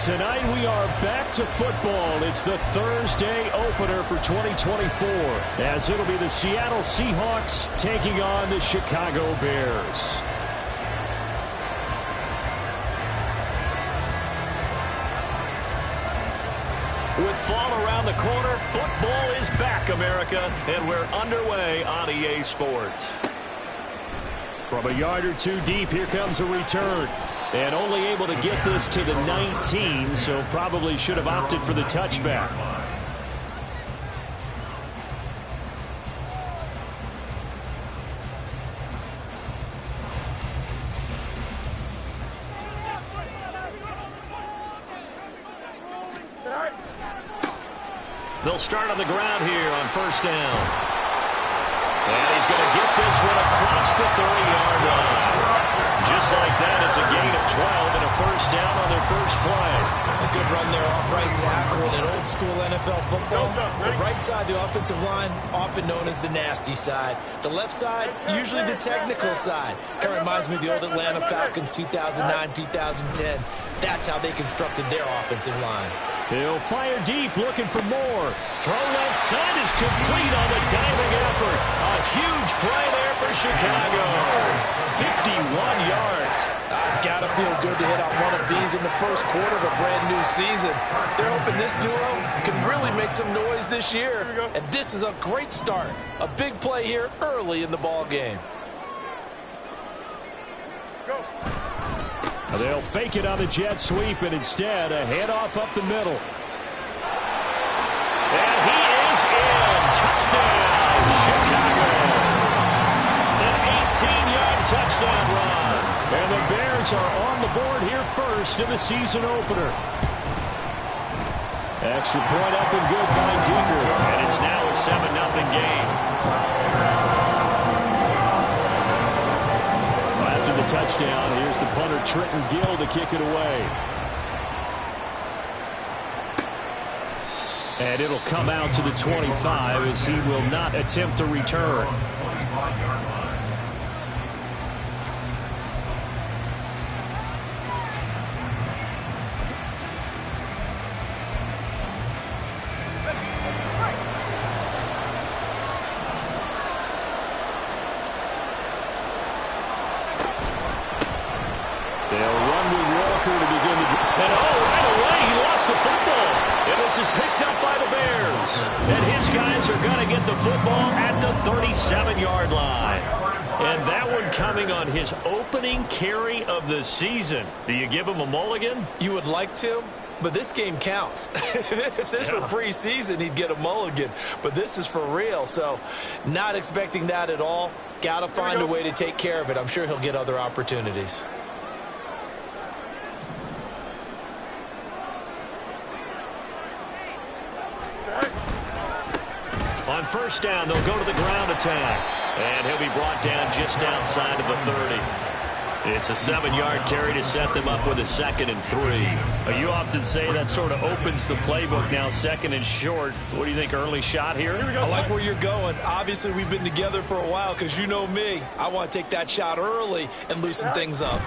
tonight we are back to football. It's the Thursday opener for 2024, as it'll be the Seattle Seahawks taking on the Chicago Bears. With fall around the corner, football is back, America, and we're underway on EA Sports. From a yard or two deep, here comes a return. And only able to get this to the 19, so probably should have opted for the touchback. They'll start on the ground here on first down. And he's going to get this one across the 30-yard line. Just like that, it's a gain of 12 and a first down on their first play. A good run there off right tackle in an old-school NFL football. The right side, the offensive line, often known as the nasty side. The left side, usually the technical side. Kind of reminds me of the old Atlanta Falcons 2009-2010. That's how they constructed their offensive line. He'll fire deep, looking for more. Throw left side is complete on the diving effort. A huge play there for Chicago. 51 yards. It's got to feel good to hit on one of these in the first quarter of a brand new season. They're hoping this duo can really make some noise this year. And this is a great start. A big play here early in the ball game. Go. They'll fake it on the jet sweep, and instead a handoff up the middle. And he is in. Touchdown, Chicago. An 18-yard touchdown run. And the Bears are on the board here first in the season opener. Extra point up and good by Decker. And it's now a 7-0 game. After the touchdown, here's the punter Trenton Gill to kick it away. And it'll come out to the 25 as he will not attempt to return. They'll run with Walker to begin the... And right away, he lost the football. And this is picked up by the Bears. And his guys are going to get the football at the 37-yard line. And that one coming on his opening carry of the season. Do you give him a mulligan? You would like to, but this game counts. If this were preseason, he'd get a mulligan. But this is for real, so not expecting that at all. Got to find a way to take care of it. I'm sure he'll get other opportunities. On first down, they'll go to the ground attack. And he'll be brought down just outside of the 30. It's a 7-yard carry to set them up with a 2nd and 3. You often say that sort of opens the playbook now, 2nd and short. What do you think, early shot here? I like where you're going. Obviously, we've been together for a while because you know me. I want to take that shot early and loosen things up.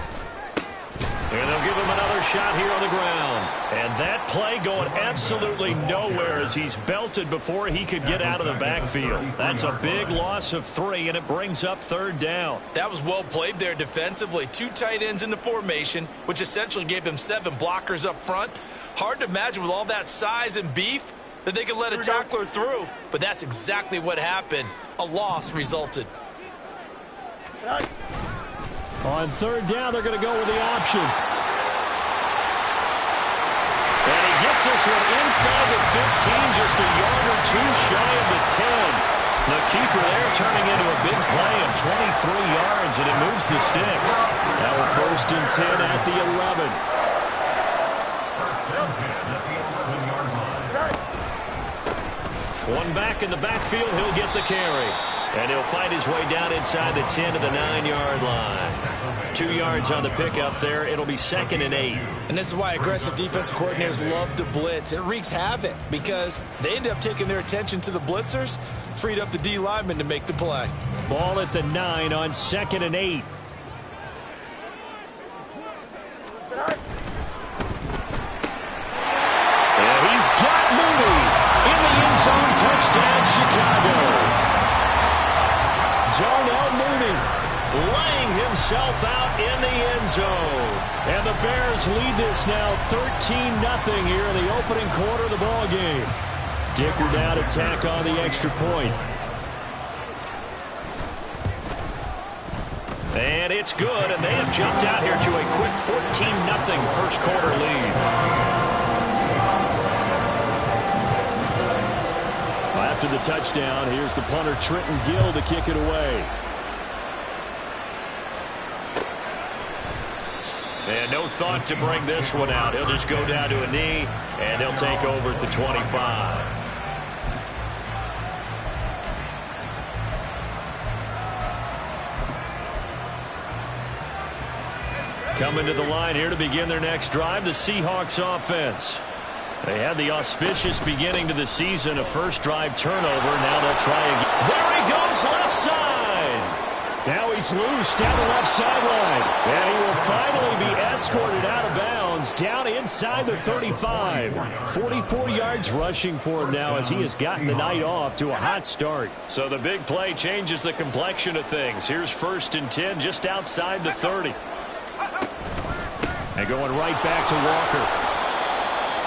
And they'll give him another shot here on the ground. And that play going absolutely nowhere as he's belted before he could get out of the backfield. That's a big loss of 3, and it brings up 3rd down. That was well played there defensively. 2 tight ends in the formation, which essentially gave them 7 blockers up front. Hard to imagine with all that size and beef that they could let a tackler through. But that's exactly what happened. A loss resulted. On 3rd down, they're going to go with the option. And he gets this one inside the 15, just a yard or 2 shy of the 10. The keeper there turning into a big play of 23 yards, and it moves the sticks. Now a 1st and 10 at the 11. One back in the backfield, he'll get the carry. And he'll find his way down inside the 10 to the 9-yard line. 2 yards on the pickup there. It'll be 2nd and 8. And this is why aggressive defensive coordinators love to blitz. It wreaks havoc because they end up taking their attention to the blitzers, freed up the D lineman to make the play. Ball at the 9 on 2nd and 8. himself out in the end zone. And the Bears lead this now 13-0 here in the opening quarter of the ball game. Dicker now to tack on the extra point. And it's good, and they have jumped out here to a quick 14-0 first quarter lead. After the touchdown, here's the punter Trenton Gill to kick it away. And no thought to bring this one out. He'll just go down to a knee, and they'll take over at the 25. Coming to the line here to begin their next drive, the Seahawks offense. They had the auspicious beginning to the season, a first drive turnover. Now they'll try again. There he goes, left side. Now he's loose down the left sideline. And he will finally be escorted out of bounds down inside the 35. 44 yards rushing for him now as he has gotten the night off to a hot start. So the big play changes the complexion of things. Here's 1st and 10 just outside the 30. And going right back to Walker.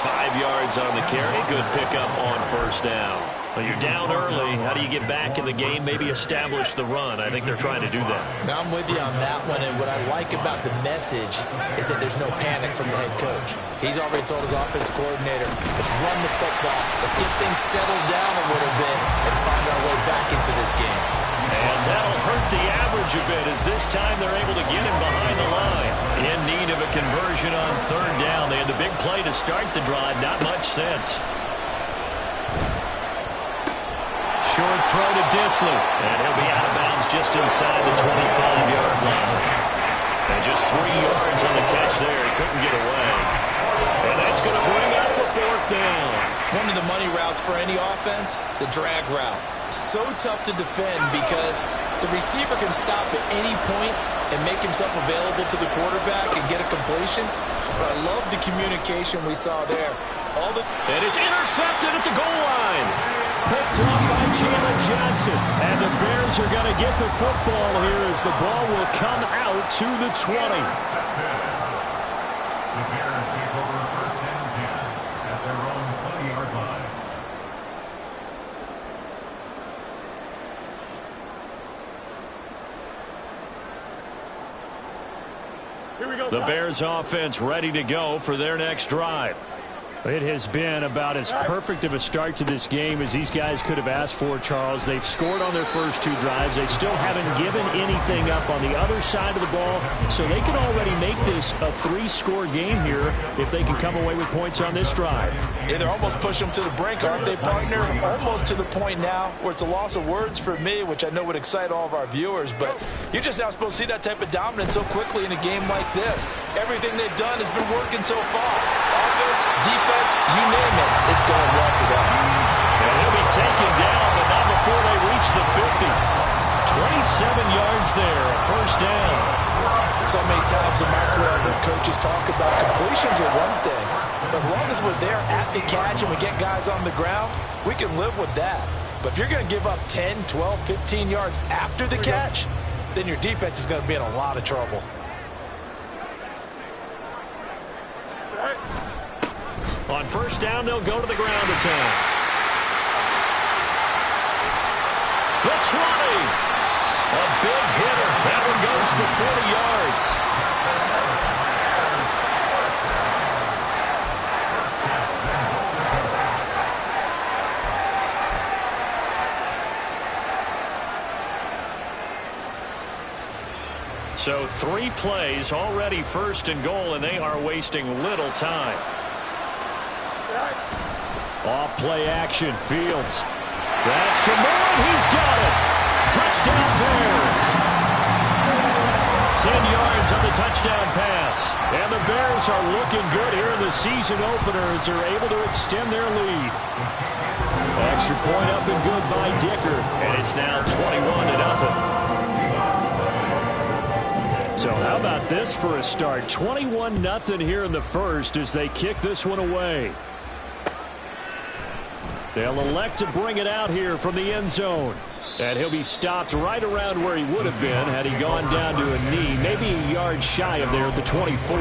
5 yards on the carry. Good pickup on first down. Well, you're down early. How do you get back in the game? Maybe establish the run. I think they're trying to do that. Now, I'm with you on that one, and what I like about the message is that there's no panic from the head coach. He's already told his offensive coordinator, let's run the football. Let's get things settled down a little bit and find our way back into this game. And that'll hurt the average a bit as this time they're able to get him behind the line. In need of a conversion on 3rd down. They had the big play to start the drive. Not much sense. Short throw to Disley. And he'll be out of bounds just inside the 25-yard line. And just 3 yards on the catch there. He couldn't get away. And that's going to bring up a 4th down. One of the money routes for any offense, the drag route. So tough to defend because the receiver can stop at any point and make himself available to the quarterback and get a completion. But I love the communication we saw there. And it's intercepted at the goal line. Picked up by Jalen Johnson. And the Bears are going to get the football here as the ball will come out to the 20. The Bears take over 1st and 10 at their own 20-yard line. The Bears offense ready to go for their next drive. It has been about as perfect of a start to this game as these guys could have asked for, Charles. They've scored on their first 2 drives. They still haven't given anything up on the other side of the ball, so they can already make this a 3-score game here if they can come away with points on this drive. Yeah, they're almost pushing them to the brink, aren't they, partner? Almost to the point now where it's a loss of words for me, which I know would excite all of our viewers, but you're just not supposed to see that type of dominance so quickly in a game like this. Everything they've done has been working so far. Offense, defense, you name it, it's going well for them. And he'll be taken down, but not before they reach the 50. 27 yards there, a 1st down. So many times in my career, I've heard coaches talk about completions are one thing. But as long as we're there at the catch and we get guys on the ground, we can live with that. But if you're going to give up 10, 12, 15 yards after the catch, then your defense is going to be in a lot of trouble. On 1st down, they'll go to the ground attack. The 20. A big hitter. That one goes for 40 yards. So 3 plays, already 1st and goal, and they are wasting little time. Off play action, Fields. That's to Moore, he's got it. Touchdown Bears. 10 yards on the touchdown pass. And the Bears are looking good here in the season opener as they're able to extend their lead. Extra point up and good by Dicker. And it's now 21-0. So how about this for a start? 21-0 here in the first as they kick this one away. They'll elect to bring it out here from the end zone. And he'll be stopped right around where he would have been had he gone down to a knee, maybe a yard shy of there at the 24.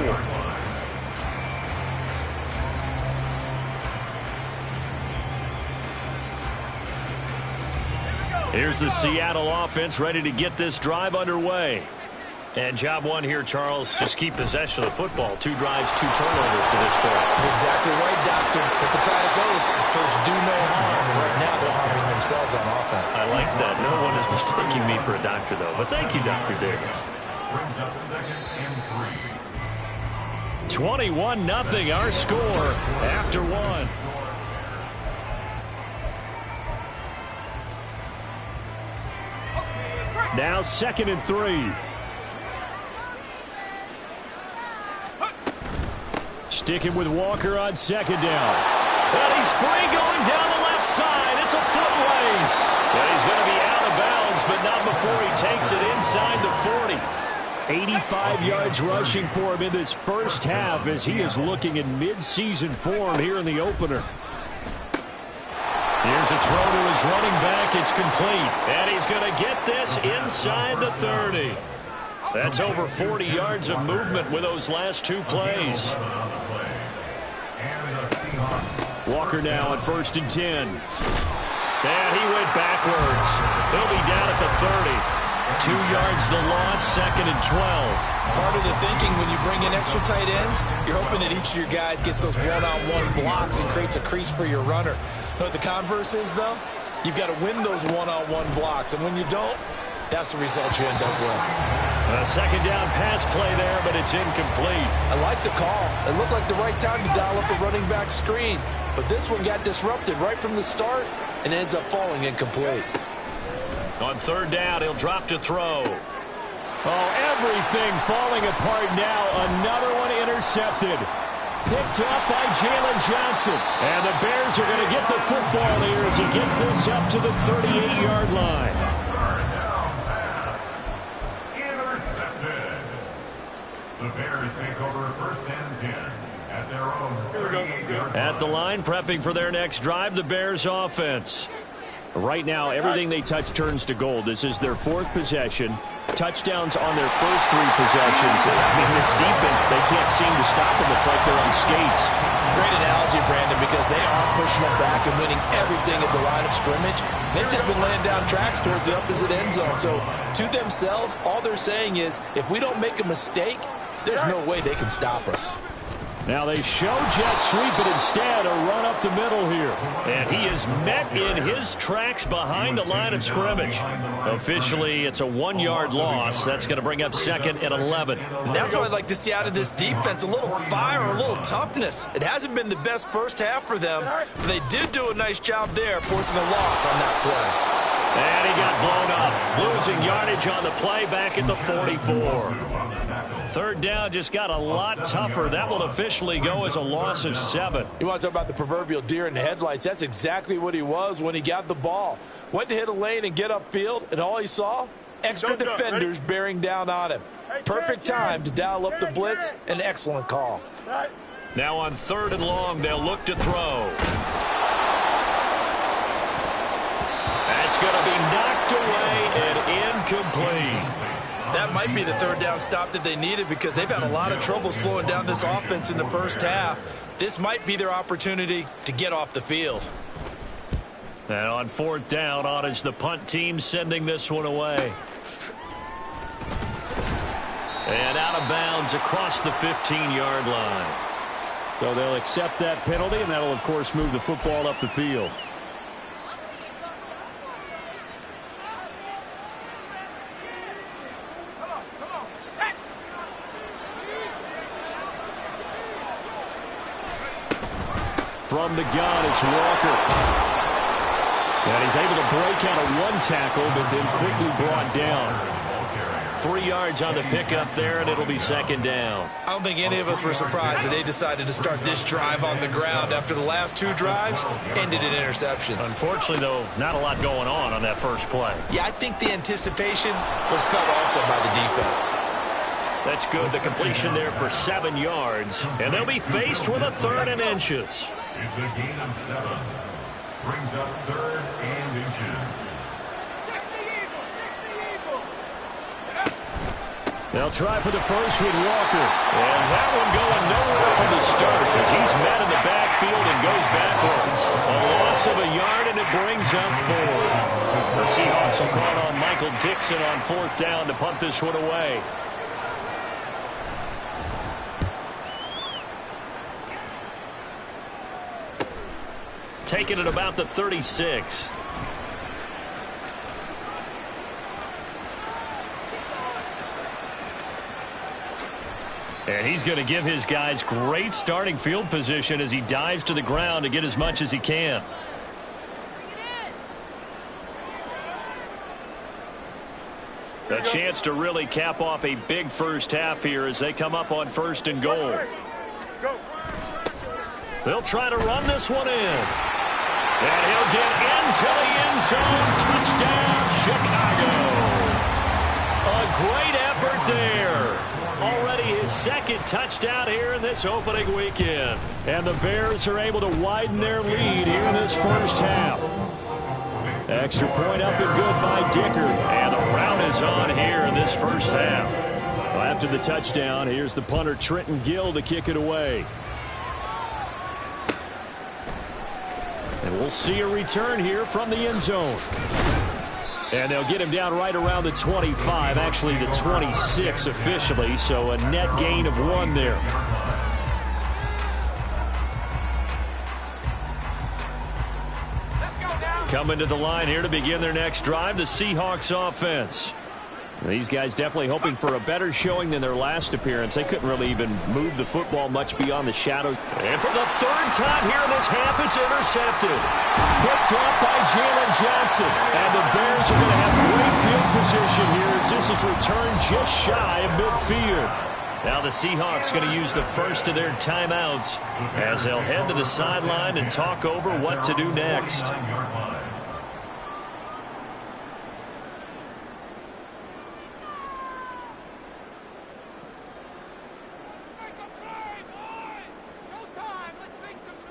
Here's the Seattle offense ready to get this drive underway. And job one here, Charles, just keep possession of the football. 2 drives, 2 turnovers to this point. Exactly right, Doctor. Hippocratic oath. First, do no harm. And right now, they're harming themselves on offense. I like that. No one is mistaking me for a doctor, though. But thank you, Dr. Davis. Brings up 2nd and 3. 21-0, our score after 1. Now 2nd and 3. Sticking with Walker on 2nd down. And he's free going down the left side. It's a foot race. And he's going to be out of bounds, but not before he takes it inside the 40. 85 yards rushing for him in this first half as he is looking in mid-season form here in the opener. Here's a throw to his running back. It's complete. And he's going to get this inside the 30. That's over 40 yards of movement with those last 2 plays. Walker now at 1st and 10. And he went backwards. He'll be down at the 30. 2 yards the loss, 2nd and 12. Part of the thinking when you bring in extra tight ends, you're hoping that each of your guys gets those one-on-one blocks and creates a crease for your runner. You know what the converse is, though? You've got to win those one-on-one blocks, and when you don't, that's the result you end up with. A 2nd down pass play there, but it's incomplete. I like the call. It looked like the right time to dial up a running back screen. But this one got disrupted right from the start and ends up falling incomplete. On 3rd down, he'll drop to throw. Oh, everything falling apart now. Another one intercepted. Picked up by Jalen Johnson. And the Bears are going to get the football here as he gets this up to the 38-yard line. The Bears take over 1st and 10 at their own 38-yard line. At the line, prepping for their next drive, the Bears offense. Right now, everything they touch turns to gold. This is their 4th possession. Touchdowns on their first 3 possessions. I mean, this defense, they can't seem to stop them. It's like they're on skates. Great analogy, Brandon, because they are pushing them back and winning everything at the line of scrimmage. They've just been laying down tracks towards the opposite end zone. So, to themselves, all they're saying is, if we don't make a mistake, there's no way they can stop us. Now they show jet sweep, but instead a run up the middle here. And he is met in his tracks behind the line of scrimmage. Officially, it's a 1-yard loss. That's going to bring up 2nd and 11. And that's what I'd like to see out of this defense, a little fire, a little toughness. It hasn't been the best first half for them, but they did do a nice job there, forcing a loss on that play. And he got blown up, losing yardage on the play back at the 44. 3rd down just got a lot tougher. That will officially go as a loss of 7. You want to talk about the proverbial deer in the headlights? That's exactly what he was when he got the ball. Went to hit a lane and get upfield, and all he saw, extra defenders bearing down on him. Perfect time to dial up the blitz. An excellent call. Now on 3rd and long, they'll look to throw. That's going to be knocked away and incomplete. That might be the 3rd down stop that they needed because they've had a lot of trouble slowing down this offense in the first half. This might be their opportunity to get off the field. And on 4th down, on is the punt team sending this one away. And out of bounds across the 15-yard line. So they'll accept that penalty, and that'll, of course, move the football up the field. From the gun, it's Walker. And he's able to break out of 1 tackle, but then quickly brought down. 3 yards on the pickup there, and it'll be 2nd down. I don't think any of us were surprised that they decided to start this drive on the ground after the last 2 drives ended in interceptions. Unfortunately, though, not a lot going on that first play. Yeah, I think the anticipation was felt also by the defense. That's good. The completion there for 7 yards, and they'll be faced with a 3rd and inches. It's a gain of 7. Brings up 3rd and inches. They'll try for the first with Walker. And that one going nowhere from the start as he's met in the backfield and goes backwards. A loss of a yard, and it brings up 4. The Seahawks will call on Michael Dixon on 4th down to punt this one away. Taking it about the 36. And he's going to give his guys great starting field position as he dives to the ground to get as much as he can. A chance to really cap off a big first half here as they come up on 1st and goal. They'll try to run this one in. And he'll get into the end zone. Touchdown, Chicago. A great effort there. Already his 2nd touchdown here in this opening weekend. And the Bears are able to widen their lead here in this first half. Extra point up and good by Dicker. And the rout is on here in this first half. Well, after the touchdown, here's the punter Trenton Gill to kick it away. And we'll see a return here from the end zone. And they'll get him down right around the 25, actually the 26 officially, so a net gain of 1 there. Coming to the line here to begin their next drive, the Seahawks offense. These guys definitely hoping for a better showing than their last appearance. They couldn't really even move the football much beyond the shadows. And for the 3rd time here in this half, it's intercepted. Picked up by Jalen Johnson. And the Bears are going to have great field position here as this is returned just shy of midfield. Now the Seahawks going to use the first of their timeouts as they'll head to the sideline and talk over what to do next.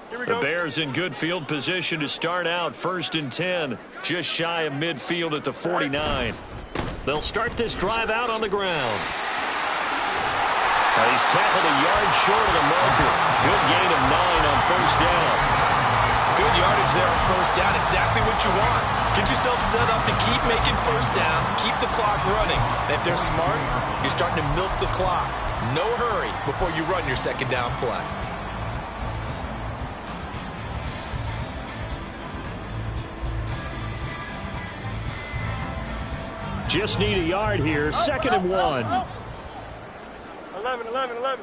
The Bears in good field position to start out 1st and 10, just shy of midfield at the 49. They'll start this drive out on the ground. He's tackled a yard short of the marker. Good gain of 9 on 1st down. Good yardage there on 1st down, exactly what you want. Get yourself set up to keep making 1st downs, keep the clock running. And if they're smart, you're starting to milk the clock. No hurry before you run your 2nd down play. Just need a yard here. 2nd and 1. 11.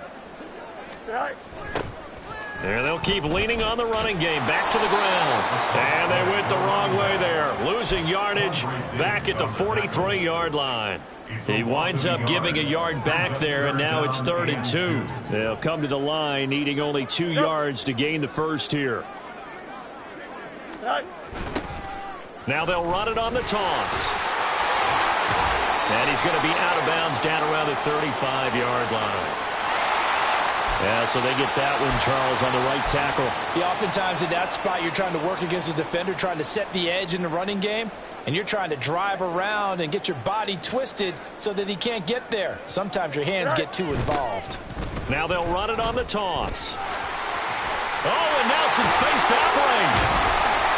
There they'll keep leaning on the running game. Back to the ground. And they went the wrong way there. Losing yardage back at the 43-yard line. He winds up giving a yard back there, and now it's 3rd and 2. They'll come to the line needing only 2 yards to gain the first here. Now they'll run it on the toss. And he's going to be out of bounds down around the 35-yard line. Yeah, so they get that one, Charles, on the right tackle. Yeah, oftentimes in that spot, you're trying to work against a defender, trying to set the edge in the running game, and you're trying to drive around and get your body twisted so that he can't get there. Sometimes your hands get too involved. Now they'll run it on the toss. Oh, and now some space to operate.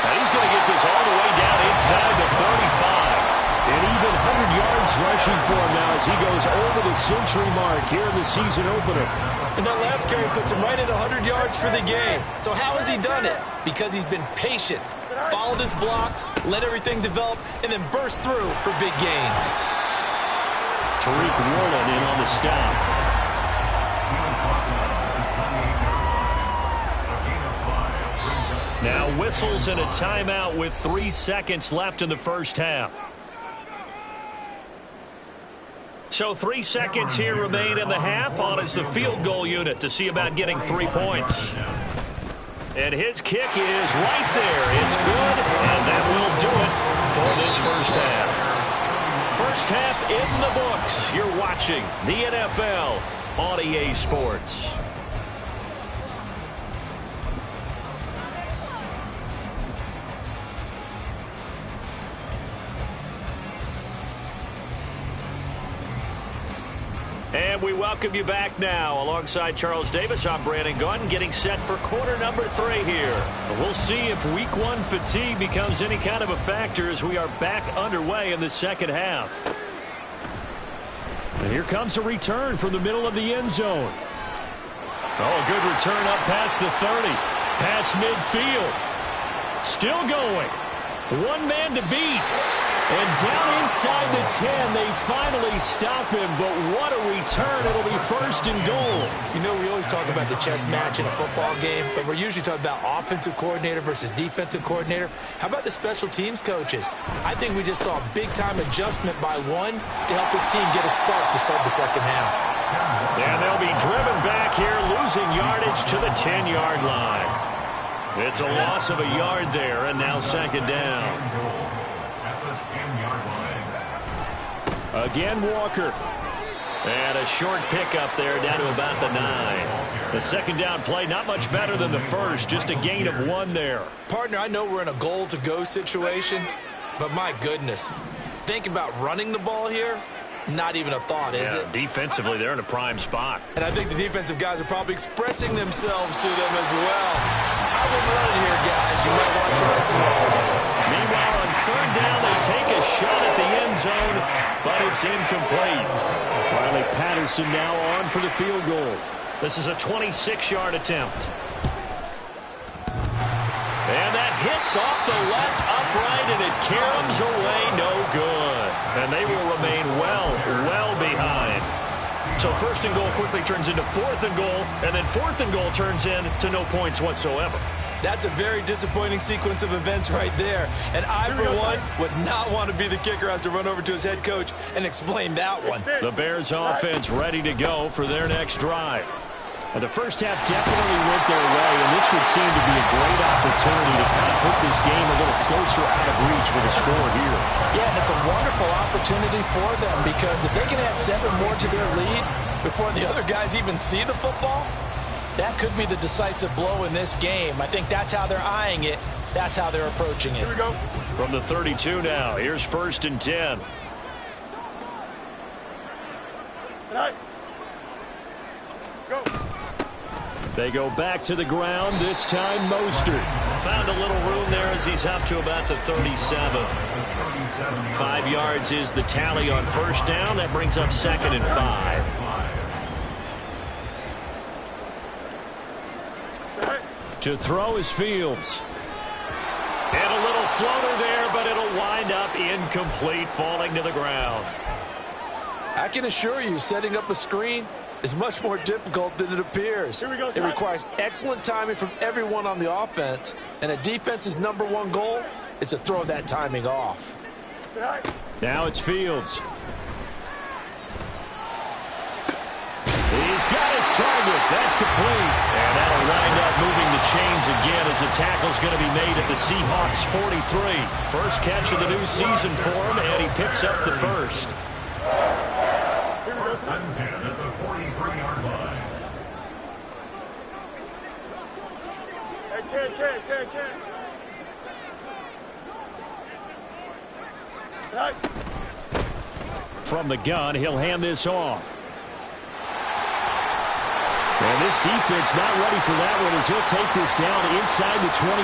And he's going to get this all the way down inside the 35. And even 100 yards rushing for him now as he goes over the century mark here in the season opener. And that last carry puts him right at 100 yards for the game. So how has he done it? Because he's been patient, followed his blocks, let everything develop, and then burst through for big gains. Tariq Woolen in on the stop. Now whistles and a timeout with 3 seconds left in the first half. So 3 seconds here remain in the half. On is the field goal unit to see about getting 3 points. And his kick is right there. It's good, and that will do it for this first half. First half in the books. You're watching the NFL on EA Sports. And we welcome you back now. Alongside Charles Davis, I'm Brandon Gaudin, getting set for quarter number 3 here. We'll see if week 1 fatigue becomes any kind of a factor as we are back underway in the second half. And here comes a return from the middle of the end zone. Oh, a good return up past the 30. Past midfield. Still going. One man to beat. And down inside the 10, they finally stop him. But what a return. It'll be 1st and goal. You know, we always talk about the chess match in a football game, but we're usually talking about offensive coordinator versus defensive coordinator. How about the special teams coaches? I think we just saw a big-time adjustment by one to help his team get a spark to start the second half. And they'll be driven back here, losing yardage to the 10-yard line. It's a loss of a yard there, and now 2nd down. Again, Walker. And a short pickup there down to about the 9. The 2nd down play, not much better than the first, just a gain of 1 there. Partner, I know we're in a goal-to-go situation, but my goodness, think about running the ball here. Not even a thought, is it? Defensively, they're in a prime spot. And I think the defensive guys are probably expressing themselves to them as well. I wouldn't run it here, guys. You might want to try to throw it. Meanwhile, on 3rd down, they take a shot at the end zone, but it's incomplete. Riley Patterson now on for the field goal. This is a 26-yard attempt. And that hits off the left upright, and it caroms away no good. And they will remain well behind. So 1st and goal quickly turns into 4th and goal, and then 4th and goal turns into no points whatsoever. That's a very disappointing sequence of events right there. And I, for one, would not want to be the kicker who has to run over to his head coach and explain that one. The Bears offense ready to go for their next drive. And the first half definitely went their way, and this would seem to be a great opportunity to kind of put this game a little closer out of reach with a score here. Yeah, and it's a wonderful opportunity for them because if they can add 7 more to their lead before the other guys even see the football, that could be the decisive blow in this game. I think that's how they're eyeing it. That's how they're approaching it. Here we go. From the 32 now, here's 1st and 10. Go. They go back to the ground, this time Mostert. Found a little room there as he's up to about the 37. 5 yards is the tally on 1st down. That brings up 2nd and 5. To throw is Fields. And a little floater there, but it'll wind up incomplete, falling to the ground. I can assure you, setting up a screen is much more difficult than it appears. Here we go, it requires excellent timing from everyone on the offense, and a defense's #1 goal is to throw that timing off. Now it's Fields. He's got his target. That's complete. And that'll wind up moving the chains again as the tackle's going to be made at the Seahawks 43. First catch of the new season for him, and he picks up the first. First and 10 at the 43-yard line. From the gun, he'll hand this off. And this defense not ready for that one as he'll take this down inside the 25.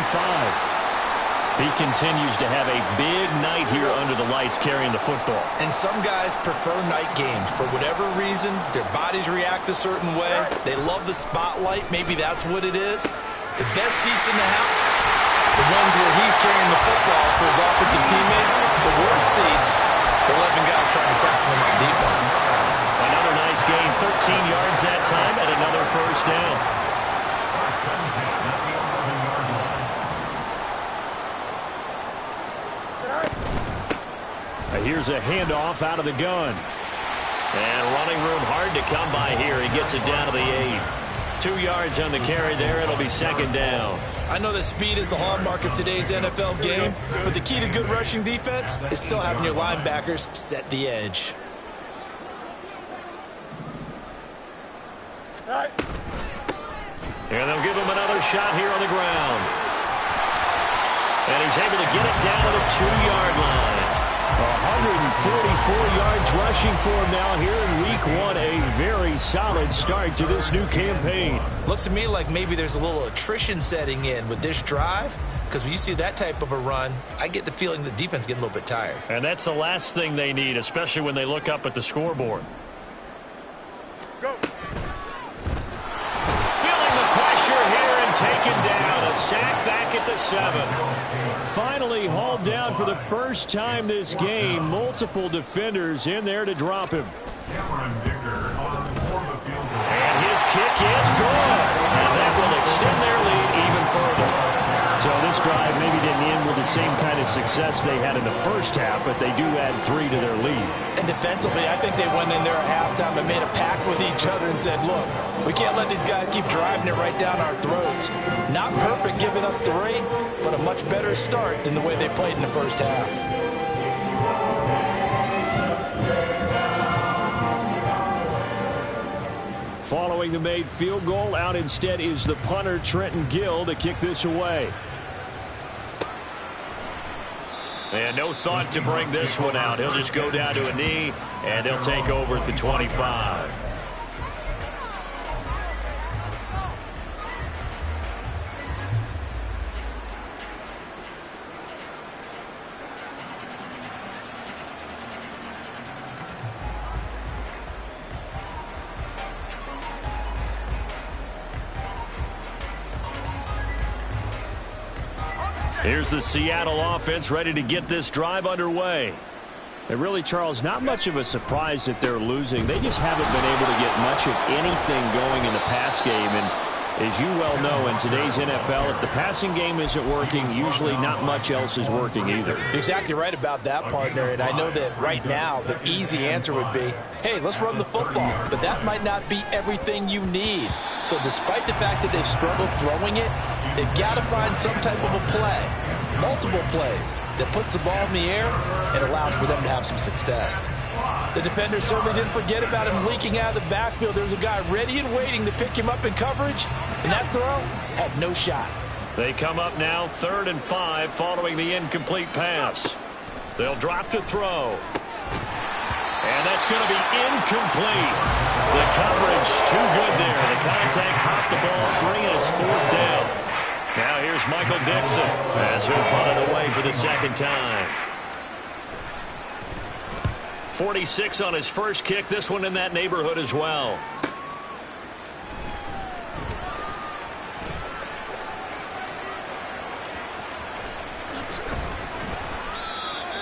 He continues to have a big night here under the lights carrying the football. And some guys prefer night games. For whatever reason, their bodies react a certain way. They love the spotlight. Maybe that's what it is. The best seats in the house, the ones where he's carrying the football for his offensive teammates. The worst seats, the 11 guys trying to tackle him on defense. Another nice gain, 13 yards that time, and another 1st down. Here's a handoff out of the gun. And running room hard to come by here. He gets it down to the 8. 2 yards on the carry there. It'll be 2nd down. I know that speed is the hallmark of today's NFL game, but the key to good rushing defense is still having your linebackers set the edge. And they'll give him another shot here on the ground. And he's able to get it down to the 2-yard line. A 144 yards rushing for him now here in week 1. A very solid start to this new campaign. Looks to me like maybe there's a little attrition setting in with this drive, because when you see that type of a run, I get the feeling the defense getting a little bit tired. And that's the last thing they need, especially when they look up at the scoreboard. Go. Feeling the pressure here and taken down. A sack back at the 7. Finally hauled down for the first time this game. Multiple defenders in there to drop him. Cameron Dicker on for the field goal. And his kick is good. And that will extend their lead even further. So this drive maybe didn't end with the same kind of success they had in the first half, but they do add 3 to their lead. And defensively, I think they went in there at halftime and made a pact with each other and said, look, we can't let these guys keep driving it right down our throats. Not perfect giving up 3, but a much better start than the way they played in the first half. Following the made field goal, out instead is the punter, Trenton Gill, to kick this away. And no thought to bring this one out. He'll just go down to a knee, and they'll take over at the 25. Here's the Seattle offense ready to get this drive underway. And really, Charles, not much of a surprise that they're losing. They just haven't been able to get much of anything going in the pass game. And as you well know, in today's NFL, if the passing game isn't working, usually not much else is working either. You're exactly right about that, partner. And I know that right now the easy answer would be, hey, let's run the football. But that might not be everything you need. So despite the fact that they've struggled throwing it, they've got to find some type of a play, multiple plays, that puts the ball in the air and allows for them to have some success. The defender certainly didn't forget about him leaking out of the backfield. There was a guy ready and waiting to pick him up in coverage, and that throw had no shot. They come up now 3rd and 5 following the incomplete pass. They'll drop to throw. And that's going to be incomplete. The coverage too good there. The contact popped the ball 3, and it's 4th down. Now here's Michael Dixon as he'll punt it away for the 2nd time. 46 on his first kick. This one in that neighborhood as well.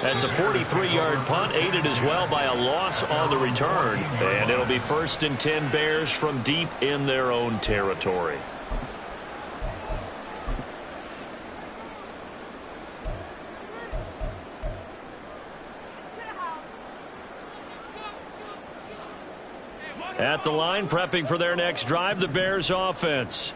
That's a 43-yard punt, aided as well by a loss on the return. And it'll be 1st and 10 Bears from deep in their own territory. At the line, prepping for their next drive, the Bears offense.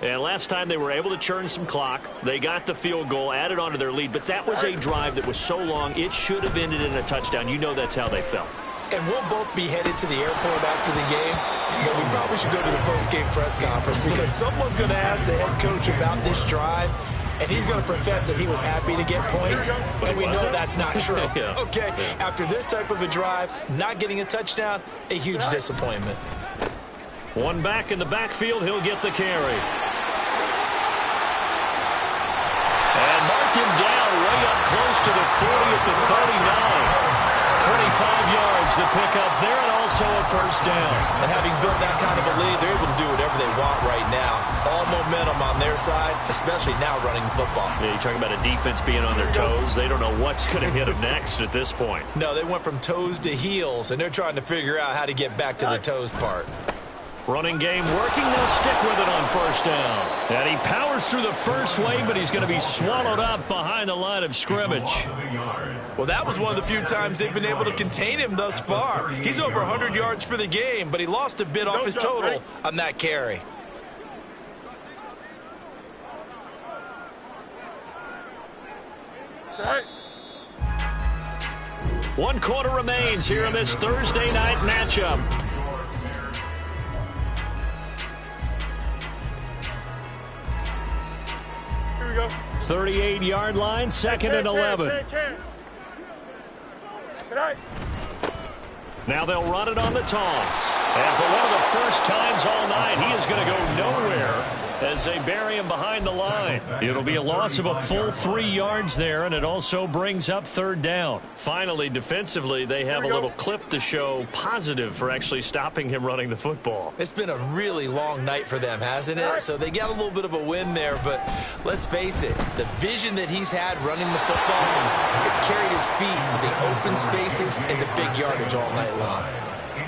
And last time they were able to churn some clock. They got the field goal, added on to their lead. But that was a drive that was so long, it should have ended in a touchdown. You know that's how they felt. And we'll both be headed to the airport after the game. But we probably should go to the post-game press conference because someone's going to ask the head coach about this drive. And he's going to profess that he was happy to get points, and we know that's not true. Yeah. Okay, after this type of a drive, not getting a touchdown, a huge disappointment. One back in the backfield, he'll get the carry. And mark him down way up close to the 40 at the 39. 25 yards to pick up there, and also a 1st down. And having built that kind of a lead, they're able to do whatever they want right now. All momentum on their side, especially now running the football. Yeah, you talk about a defense being on their toes. They don't know what's going to hit them next at this point. No, they went from toes to heels, and they're trying to figure out how to get back to the toes part. Running game working. They'll stick with it on 1st down. And he powers through the first wave, but he's going to be swallowed up behind the line of scrimmage. Well, that was one of the few times they've been able to contain him thus far. He's over 100 yards for the game, but he lost a bit off his total on that carry. One quarter remains here in this Thursday night matchup. Here we go. 38-yard line, 2nd and 11. Now they'll run it on the toss. And for one of the first times all night, he is going to go nowhere as they bury him behind the line. It'll be a loss of a full 3 yards there, and it also brings up third down. Finally, defensively, they have a little clip to show positive for actually stopping him running the football. It's been a really long night for them, hasn't it? So they got a little bit of a win there, but let's face it, the vision that he's had running the football has carried his feet to the open spaces and the big yardage all night long.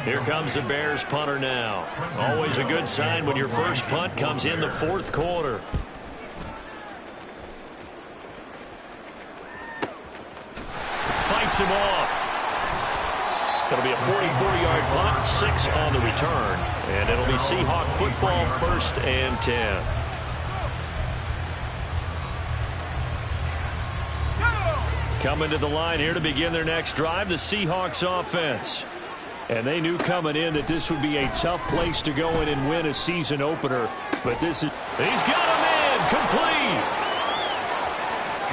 Here comes the Bears punter now. Always a good sign when your first punt comes in the fourth quarter. Fights him off. It'll be a 44-yard punt, 6 on the return. And it'll be Seahawk football, 1st and 10. Coming to the line here to begin their next drive, the Seahawks offense. And they knew coming in that this would be a tough place to go in and win a season opener. But this is... He's got him in! Complete!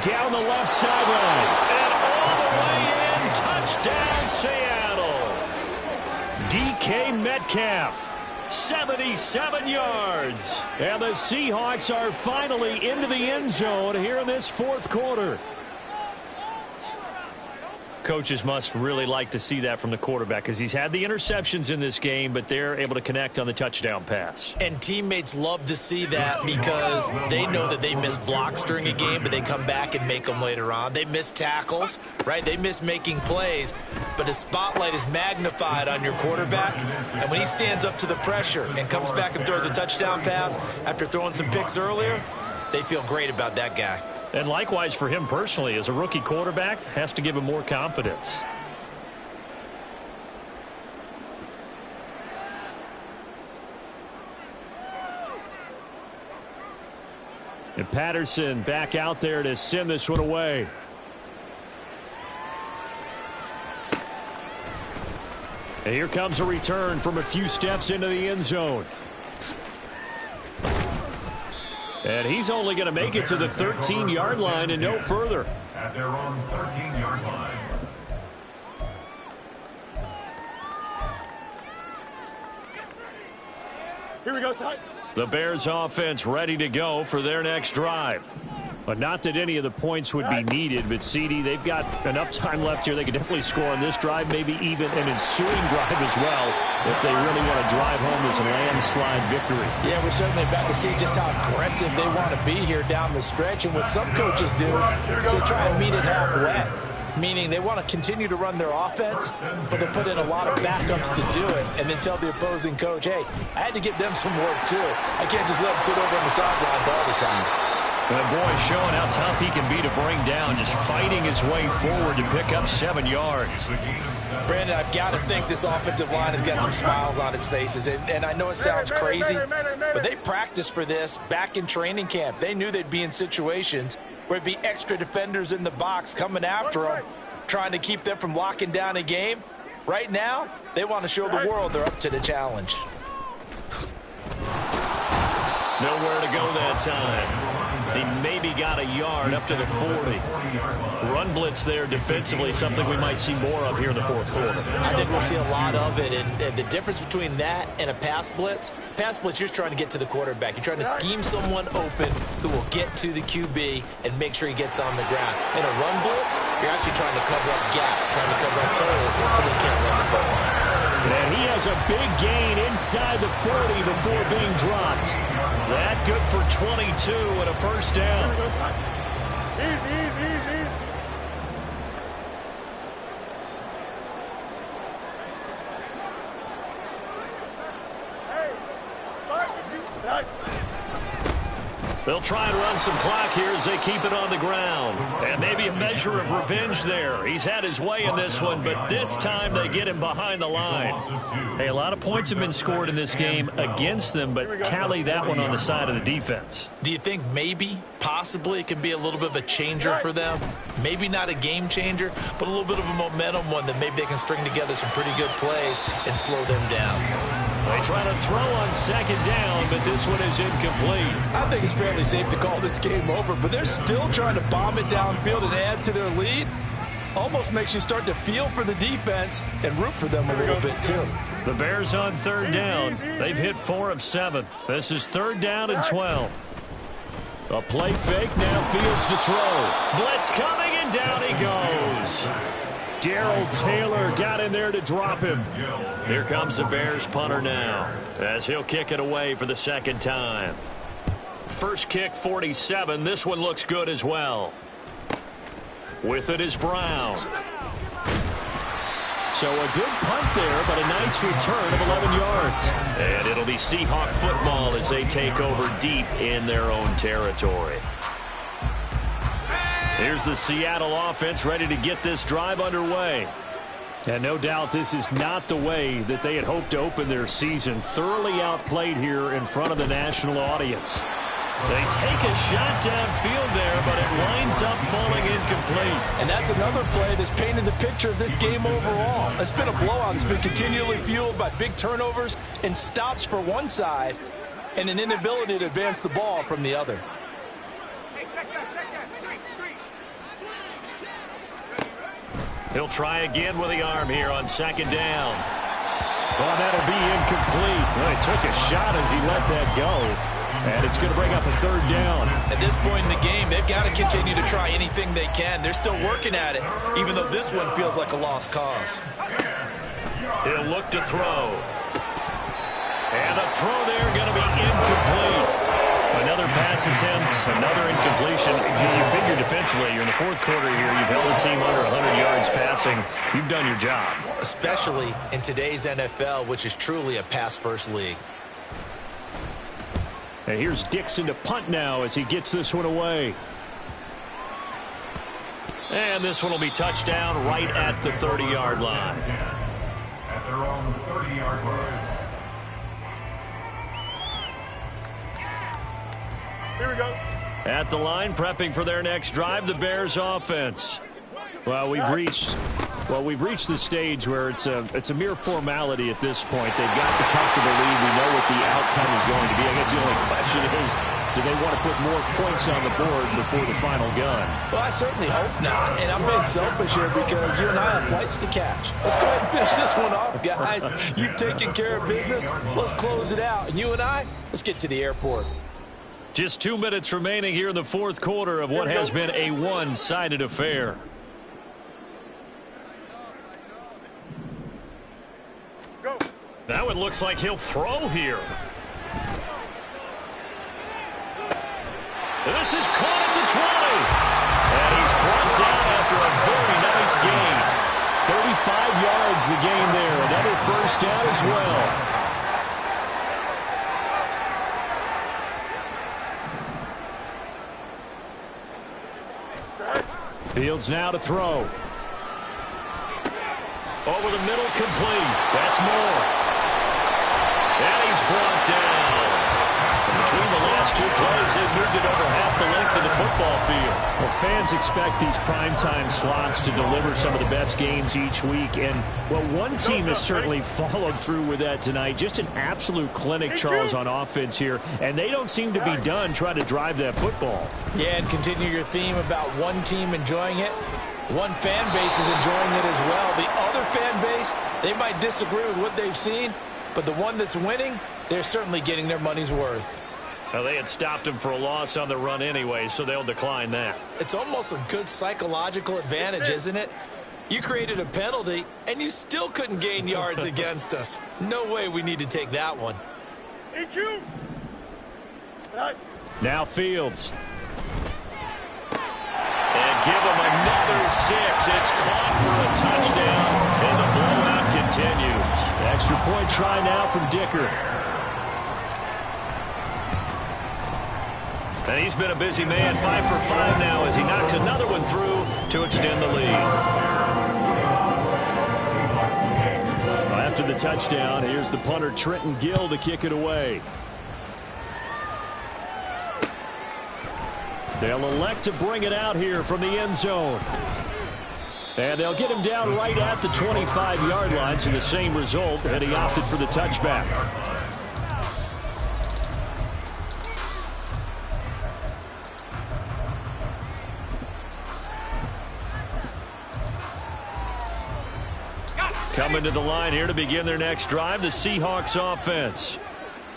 Down the left sideline. And all the way in. Touchdown, Seattle. DK Metcalf. 77 yards. And the Seahawks are finally into the end zone here in this fourth quarter. Coaches must really like to see that from the quarterback because he's had the interceptions in this game, but they're able to connect on the touchdown pass. And teammates love to see that because they know that they miss blocks during a game, but they come back and make them later on. They miss tackles, right? They miss making plays, but the spotlight is magnified on your quarterback. And when he stands up to the pressure and comes back and throws a touchdown pass after throwing some picks earlier, they feel great about that guy. And likewise for him personally, as a rookie quarterback, has to give him more confidence. And Patterson back out there to send this one away. And here comes a return from a few steps into the end zone. And he's only going to make it to the 13-yard line and no further. At their own 13-yard line. Here we go, Ty. The Bears offense ready to go for their next drive. But not that any of the points would be needed, but CD, they've got enough time left here. They could definitely score on this drive, maybe even an ensuing drive as well, if they really want to drive home this landslide victory. Yeah, we're certainly about to see just how aggressive they want to be here down the stretch. And what some coaches do is they try and meet it halfway, meaning they want to continue to run their offense, but they put in a lot of backups to do it, and then tell the opposing coach, hey, I had to give them some work too. I can't just let them sit over on the sidelines all the time. And boy, showing how tough he can be to bring down, just fighting his way forward to pick up 7 yards. Brandon, I've got to think this offensive line has got some smiles on its faces. And I know it sounds crazy, but they practiced for this back in training camp. They knew they'd be in situations where it'd be extra defenders in the box coming after them, trying to keep them from locking down a game. Right now, they want to show the world they're up to the challenge. Nowhere to go that time. He maybe got a yard up to the 40. Run blitz there defensively, something we might see more of here in the fourth quarter. I think we'll see a lot of it, and the difference between that and a pass blitz, you're just trying to get to the quarterback. You're trying to scheme someone open who will get to the QB and make sure he gets on the ground. In a run blitz, you're actually trying to cover up gaps, trying to cover up holes so they can't run the football. And he has a big gain inside the 40 before being dropped. That good for 22 and a first down. Easy. They'll try and run some clock here as they keep it on the ground. And maybe a measure of revenge there. He's had his way in this one, but this time they get him behind the line. Hey, a lot of points have been scored in this game against them, but tally that one on the side of the defense. Do you think maybe, possibly, it can be a little bit of a changer for them? Maybe not a game changer, but a little bit of a momentum one that maybe they can string together some pretty good plays and slow them down. They try to throw on second down, but this one is incomplete. I think it's fairly safe to call this game over, but they're still trying to bomb it downfield and add to their lead. Almost makes you start to feel for the defense and root for them a little bit, too. The Bears on third down. They've hit 4 of 7. This is third down and 12. A play fake, now Fields to throw. Blitz coming, and down he goes. Darrell Taylor got in there to drop him. Here comes the Bears punter now, as he'll kick it away for the second time. First kick, 47. This one looks good as well. With it is Brown. So a good punt there, but a nice return of 11 yards. And it'll be Seahawk football as they take over deep in their own territory. Here's the Seattle offense ready to get this drive underway. And no doubt this is not the way that they had hoped to open their season. Thoroughly outplayed here in front of the national audience. They take a shot downfield there, but it winds up falling incomplete. And that's another play that's painted the picture of this game overall. It's been a blowout. It's been continually fueled by big turnovers and stops for one side and an inability to advance the ball from the other. He'll try again with the arm here on second down. Well, that'll be incomplete. Well, he took a shot as he let that go. And it's going to bring up a third down. At this point in the game, they've got to continue to try anything they can. They're still working at it, even though this one feels like a lost cause. He'll look to throw. And the throw there going to be incomplete. Another pass attempt, another incompletion. You figure defensively, you're in the fourth quarter here. You've held the team under 100 yards passing. You've done your job. Especially in today's NFL, which is truly a pass-first league. And here's Dixon to punt now as he gets this one away. And this one will be touchdown right at the 30-yard line. At their own 30-yard line. Here we go. At the line, prepping for their next drive, the Bears offense. Well, we've reached the stage where it's a mere formality at this point. They've got the comfortable lead. We know what the outcome is going to be. I guess the only question is, do they want to put more points on the board before the final gun? Well, I certainly hope not. And I'm being selfish here because you and I have flights to catch. Let's go ahead and finish this one off, guys. You've taken care of business. Let's close it out. And you and I, let's get to the airport. Just 2 minutes remaining here in the fourth quarter of what has been a one-sided affair. Go. Now it looks like he'll throw here. This is caught at the 20. And he's brought down after a very nice gain. 35 yards the gain there. Another first down as well. Fields now to throw. Over the middle, complete. That's more. And he's brought down. Between the last two plays, they've moved it over half the length of the football field. Well, fans expect these primetime slots to deliver some of the best games each week. And, well, one team has certainly followed through with that tonight. Just an absolute clinic, Charles, on offense here. And they don't seem to be done trying to drive that football. Yeah, and continue your theme about one team enjoying it. One fan base is enjoying it as well. The other fan base, they might disagree with what they've seen, but the one that's winning, they're certainly getting their money's worth. Well, they had stopped him for a loss on the run anyway, so they'll decline that. It's almost a good psychological advantage, isn't it? You created a penalty, and you still couldn't gain yards against us. No way we need to take that one. EQ. Now Fields. And give him another 6. It's caught for a touchdown, and the blowout continues. Extra point try now from Dicker. And he's been a busy man, 5 for 5 now as he knocks another one through to extend the lead. Well, after the touchdown, here's the punter Trenton Gill to kick it away. They'll elect to bring it out here from the end zone. And they'll get him down right at the 25-yard line, so the same result, and he opted for the touchback. Coming to the line here to begin their next drive, the Seahawks offense.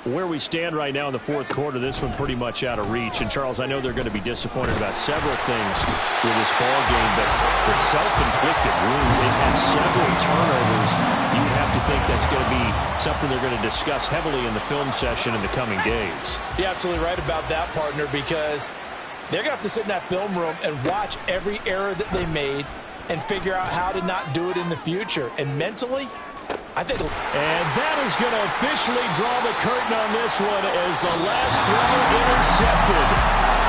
Where we stand right now in the fourth quarter, this one pretty much out of reach. And, Charles, I know they're going to be disappointed about several things with this ball game, but the self-inflicted wounds, they've had several turnovers. You have to think that's going to be something they're going to discuss heavily in the film session in the coming days. You're absolutely right about that, partner, because they're going to have to sit in that film room and watch every error that they made and figure out how to not do it in the future. And mentally, I think... And that is going to officially draw the curtain on this one as the last throw intercepted.